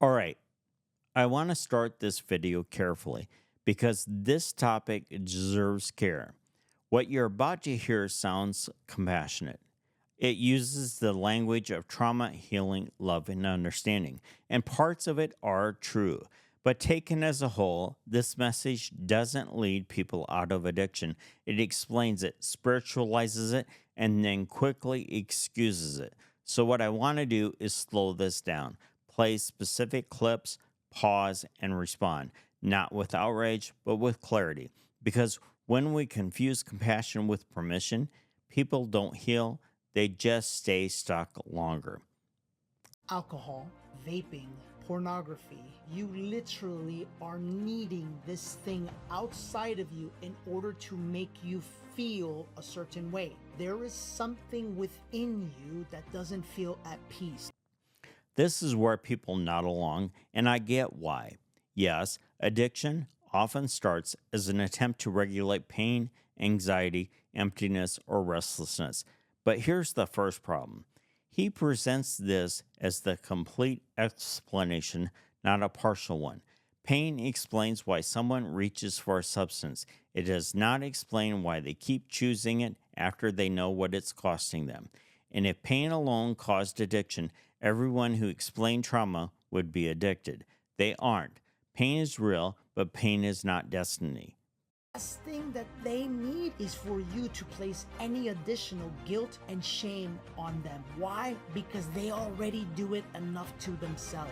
All right, I want to start this video carefully because this topic deserves care. What you're about to hear sounds compassionate. It uses the language of trauma, healing, love, and understanding, and parts of it are true. But taken as a whole, this message doesn't lead people out of addiction. It explains it, spiritualizes it, and then quickly excuses it. So, what I want to do is slow this down, play specific clips, pause, and respond, not with outrage, but with clarity. Because when we confuse compassion with permission, people don't heal, they just stay stuck longer. Alcohol, vaping, pornography. You literally are needing this thing outside of you in order to make you feel a certain way. There is something within you that doesn't feel at peace. This is where people nod along, and I get why. Yes, addiction often starts as an attempt to regulate pain, anxiety, emptiness, or restlessness. But here's the first problem. He presents this as the complete explanation, not a partial one. Pain explains why someone reaches for a substance. It does not explain why they keep choosing it after they know what it's costing them. And if pain alone caused addiction, everyone who explained trauma would be addicted. They aren't. Pain is real, but pain is not destiny. Last thing that they need is for you to place any additional guilt and shame on them. Why? Because they already do it enough to themselves.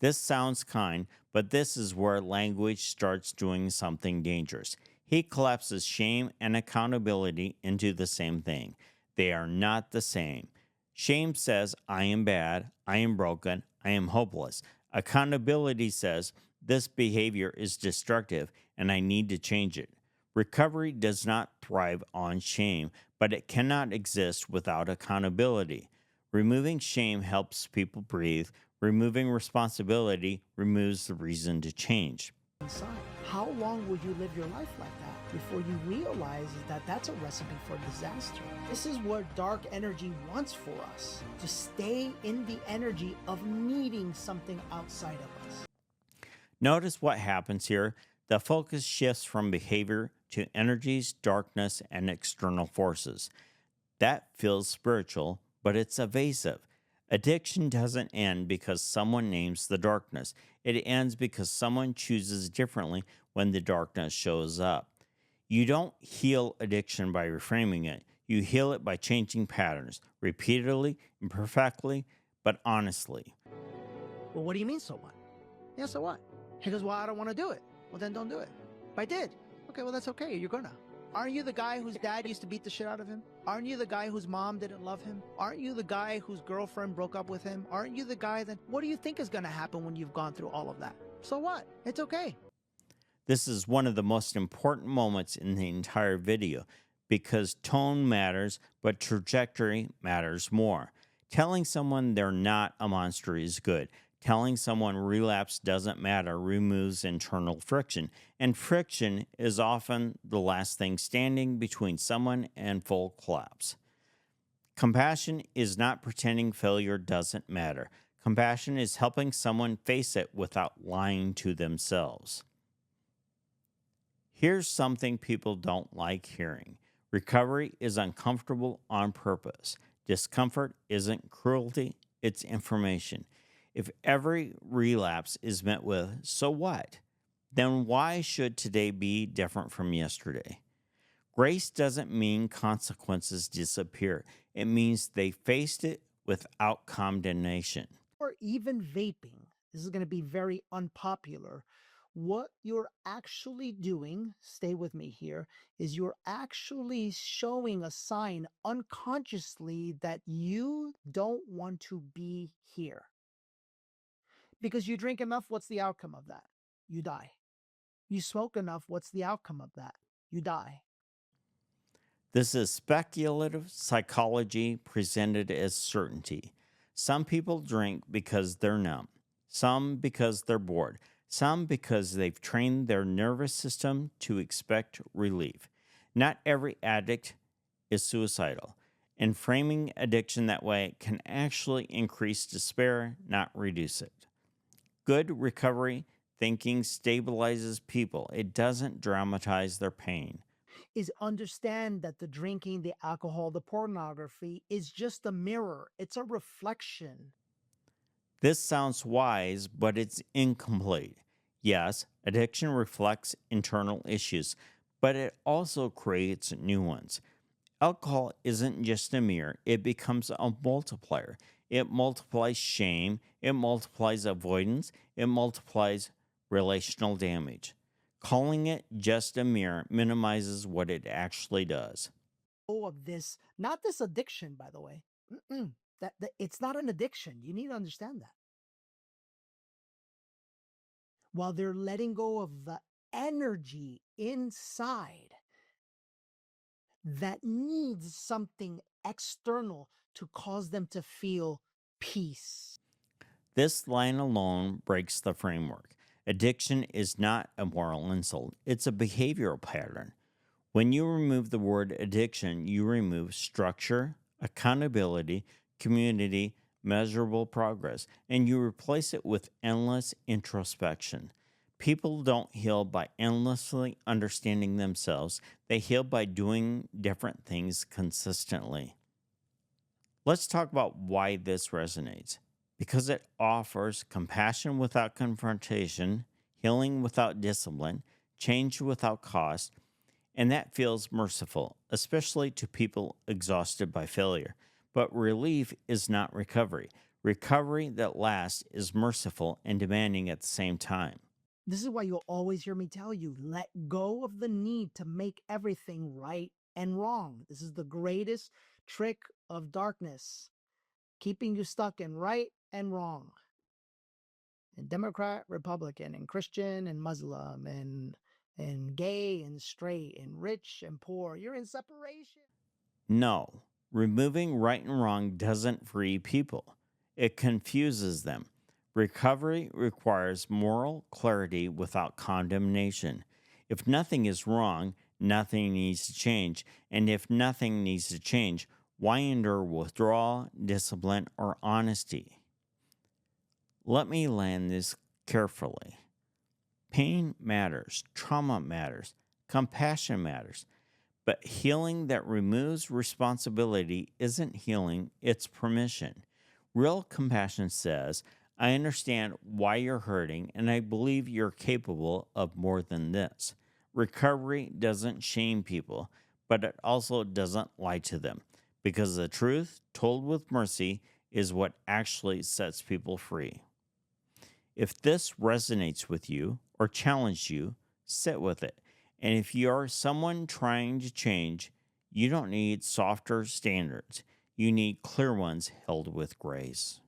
This sounds kind, but this is where language starts doing something dangerous. He collapses shame and accountability into the same thing. They are not the same. Shame says, I am bad, I am broken, I am hopeless. Accountability says, this behavior is destructive and I need to change it. Recovery does not thrive on shame, but it cannot exist without accountability. Removing shame helps people breathe. Removing responsibility removes the reason to change. Inside. How long will you live your life like that before you realize that that's a recipe for disaster? This is what dark energy wants for us, to stay in the energy of needing something outside of us. Notice what happens here. The focus shifts from behavior to energies, darkness, and external forces. That feels spiritual, but it's evasive. Addiction doesn't end because someone names the darkness. It ends because someone chooses differently when the darkness shows up. You don't heal addiction by reframing it. You heal it by changing patterns repeatedly, imperfectly, but honestly. Well, what do you mean, so what? Yeah, so what? He goes, well, I don't want to do it. Well, then don't do it. But I did. Okay, well, that's okay. You're gonna. Aren't you the guy whose dad used to beat the shit out of him? Aren't you the guy whose mom didn't love him? Aren't you the guy whose girlfriend broke up with him? Aren't you the guy that... What do you think is gonna happen when you've gone through all of that? So what? It's okay. This is one of the most important moments in the entire video because tone matters, but trajectory matters more. Telling someone they're not a monster is good. Telling someone relapse doesn't matter removes internal friction, and friction is often the last thing standing between someone and full collapse. Compassion is not pretending failure doesn't matter. Compassion is helping someone face it without lying to themselves. Here's something people don't like hearing. Recovery is uncomfortable on purpose. Discomfort isn't cruelty, it's information. If every relapse is met with, so what? Then why should today be different from yesterday? Grace doesn't mean consequences disappear, it means they faced it without condemnation. Or even vaping. This is going to be very unpopular. What you're actually doing, stay with me here, is you're actually showing a sign unconsciously that you don't want to be here. Because you drink enough, what's the outcome of that? You die. You smoke enough, what's the outcome of that? You die. This is speculative psychology presented as certainty. Some people drink because they're numb, some because they're bored, some because they've trained their nervous system to expect relief. Not every addict is suicidal, and framing addiction that way can actually increase despair, not reduce it. Good recovery thinking stabilizes people, it doesn't dramatize their pain. Is understand that the drinking, the alcohol, the pornography is just a mirror, it's a reflection. This sounds wise, but it's incomplete. Yes, addiction reflects internal issues, but it also creates new ones. Alcohol isn't just a mirror, it becomes a multiplier. It multiplies shame, it multiplies avoidance, it multiplies relational damage. Calling it just a mirror minimizes what it actually does. Oh, of this, not this addiction, by the way. That it's not an addiction. You need to understand that. While they're letting go of the energy inside that needs something external to cause them to feel peace. This line alone breaks the framework. Addiction is not a moral insult, it's a behavioral pattern. When you remove the word addiction, you remove structure, accountability, community, measurable progress, and you replace it with endless introspection. People don't heal by endlessly understanding themselves, they heal by doing different things consistently. Let's talk about why this resonates. Because it offers compassion without confrontation, healing without discipline, change without cost, and that feels merciful, especially to people exhausted by failure. But relief is not recovery. Recovery that lasts is merciful and demanding at the same time. This is why you'll always hear me tell you let go of the need to make everything right and wrong. This is the greatest trick of darkness, keeping you stuck in right and wrong, and Democrat, Republican, and Christian and Muslim, and gay and straight, and rich and poor. You're in separation. No, removing right and wrong doesn't free people, it confuses them. Recovery requires moral clarity without condemnation. If nothing is wrong, nothing needs to change. And if nothing needs to change, why endure withdrawal, discipline, or honesty? Let me land this carefully. Pain matters, trauma matters, compassion matters. But healing that removes responsibility isn't healing, it's permission. Real compassion says, I understand why you're hurting and I believe you're capable of more than this. Recovery doesn't shame people, but it also doesn't lie to them because the truth, told with mercy, is what actually sets people free. If this resonates with you or challenged you, sit with it. And if you're someone trying to change, you don't need softer standards. You need clear ones held with grace.